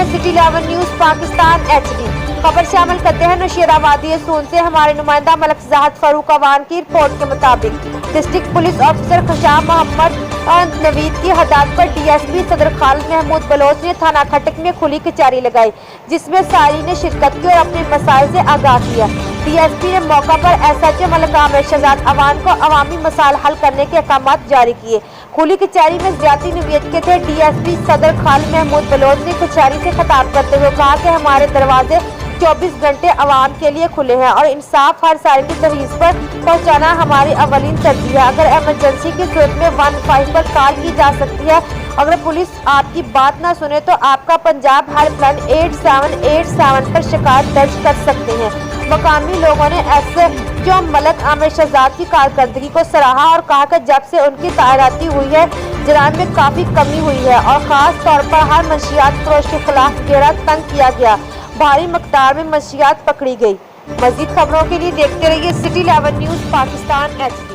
हैं city 11 news Pakistan HD। खबर शामिल करते हैं नौशेराबादी सून से हमारे नुमाइंदा मलकजाहत फारूक अवान की रिपोर्ट के मुताबिक district police officer Khusham Mohammad Naveed की हदायत पर DSP सदर खालिद महमूद बलोच ने थाना खटक में खुली कचहरी लगाई, जिसमें सारी ने शिरकत की और अपने मसाइल से आगाह किया। DSP ने मौका पर SHO मलिक आमिर शहजाद अवान को अवामी मसाइल हल करने के अहकाम जारी किए। खुली कचहरी में ज्यादा नवीयत के थे DSP सदर खालिद महमूद बलोच ने कचहरी से खिताब करते हुए कहा कि हमारे दरवाजे 24 घंटे आवाम के लिए खुले हैं और इंसाफ हर साल की तहरीज पर पहुंचाना हमारी अवलीन तरजीह है। अगर इमरजेंसी की सूरत में 15 पर कॉल की जा सकती है। अगर पुलिस आपकी बात ना सुने तो आपका पंजाब हेल्पलाइन 8787 पर शिकायत दर्ज कर सकते हैं। मकामी लोगों ने SHO मलिक आमिर शहजाद की कारकर्दगी को सराहा और कहा कि जब से उनकी तैनाती हुई है जराइम में काफी कमी हुई है और खास तौर पर हर मंशियात फरोश के खिलाफ घेरा तंग किया गया, भारी मकदार में मंशियात पकड़ी गई। मजीद खबरों के लिए देखते रहिए सिटी 11 न्यूज पाकिस्तान HD।